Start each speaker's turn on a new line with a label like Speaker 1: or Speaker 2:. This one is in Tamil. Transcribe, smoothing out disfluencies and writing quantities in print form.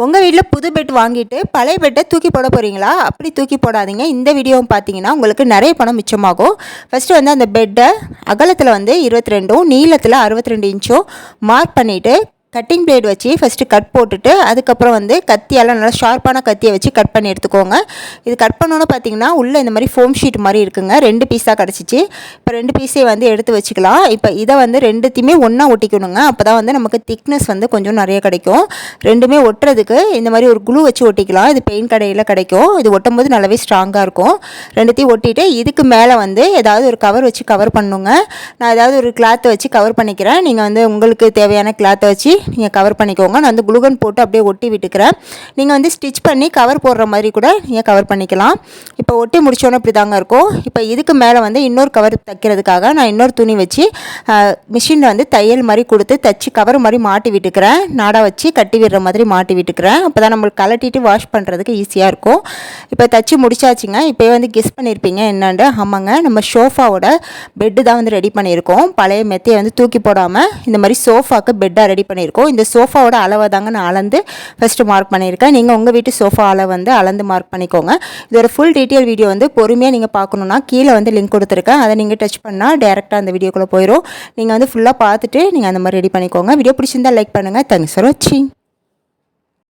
Speaker 1: உங்கள் வீட்டில் புது பெட் வாங்கிட்டு பழைய பெட்டை தூக்கி போட போகிறீங்களா? அப்படி தூக்கி போடாதீங்க. இந்த வீடியோவும் பார்த்தீங்கன்னா உங்களுக்கு நிறைய பணம் மிச்சமாகும். ஃபஸ்ட்டு வந்து அந்த பெட்டை அகலத்தில் வந்து 22 நீளத்தில் 62 இன்ச்சும் மார்க் பண்ணிவிட்டு கட்டிங் பிளேட் வச்சு ஃபஸ்ட்டு கட் போட்டுட்டு அதுக்கப்புறம் வந்து கத்தியால் நல்லா ஷார்ப்பான கத்தியை வச்சு கட் பண்ணி எடுத்துக்கோங்க. இது கட் பண்ணோன்னு பார்த்தீங்கன்னா உள்ளே இந்த மாதிரி ஃபோம் ஷீட் மாதிரி இருக்குங்க. 2 பீஸாக கிடச்சிச்சு. இப்போ 2 பீஸே வந்து எடுத்து வச்சுக்கலாம். இப்போ இதை வந்து ரெண்டுத்தையுமே ஒன்றா ஒட்டிக்கணுங்க. அப்போ தான் வந்து நமக்கு திக்னஸ் வந்து கொஞ்சம் நிறைய கிடைக்கும். ரெண்டுமே ஒட்டுறதுக்கு இந்த மாதிரி ஒரு குளூ வச்சு ஒட்டிக்கலாம். இது பெயிண்ட் கடையில் கிடைக்கும். இது ஒட்டும் போது நல்லாவே ஸ்ட்ராங்காக இருக்கும். ரெண்டுத்தையும் ஒட்டிட்டு இதுக்கு மேலே வந்து ஏதாவது ஒரு கவர் வச்சு கவர் பண்ணுங்க. நான் ஏதாவது ஒரு கிளாத்தை வச்சு கவர் பண்ணிக்கிறேன். நீங்கள் வந்து உங்களுக்கு தேவையான கிளாத்தை வச்சு நீங்கள் கவர் பண்ணிக்கோங்க. நான் வந்து குளுகன் போட்டு அப்படியே ஒட்டி விட்டுக்கிறேன். நீங்கள் வந்து ஸ்டிச் பண்ணி கவர் போடுற மாதிரி கூட நீங்கள் கவர் பண்ணிக்கலாம். இப்போ ஒட்டி முடிச்சோன்னே இப்படி தாங்க இருக்கும். இப்போ இதுக்கு மேலே வந்து இன்னொரு கவர் தைக்கிறதுக்காக நான் இன்னொரு துணி வச்சு மிஷினில் வந்து தையல் மாதிரி கொடுத்து தைச்சி கவர் மாதிரி மாட்டி விட்டுக்கிறேன். நாடா வச்சு கட்டி விடுற மாதிரி மாட்டி விட்டுக்கிறேன். அப்போ தான் நம்மளுக்கு கலட்டிட்டு வாஷ் பண்ணுறதுக்கு ஈஸியாக இருக்கும். இப்போ தைச்சி முடிச்சாச்சுங்க. இப்போ வந்து கெஸ் பண்ணியிருப்பீங்க என்னாண்டு. ஆமாங்க, நம்ம சோஃபாவோட பெட்டு தான் வந்து ரெடி பண்ணியிருக்கோம். பழைய மெத்தையை வந்து தூக்கி போடாமல் இந்த மாதிரி சோஃபாவுக்கு பெட்டாக ரெடி பண்ணியிருக்கோம். இந்த சோஃபாவோட அளவை தாங்க நான் அளந்து ஃபஸ்ட்டு மார்க் பண்ணியிருக்கேன். நீங்கள் உங்கள் வீட்டு சோஃபா அளவு வந்து அளந்து மார்க் பண்ணிக்கோங்க. இதோட ஃபுல் டீட்டெயில் வீடியோ வந்து பொறுமையாக நீங்கள் பார்க்கணுன்னா கீழே வந்து லிங்க் கொடுத்துருக்கேன். அதை நீங்கள் டச் பண்ணால் டேரெக்டாக அந்த வீடியோக்குள்ளே போயிடும். நீங்கள் வந்து ஃபுல்லாக பார்த்துட்டு நீங்கள் அந்த மாதிரி ரெடி பண்ணிக்கோங்க. வீடியோ பிடிச்சிருந்தால் லைக் பண்ணுங்கள். தேங்க்ஸ் ஃபார் வாட்சிங்.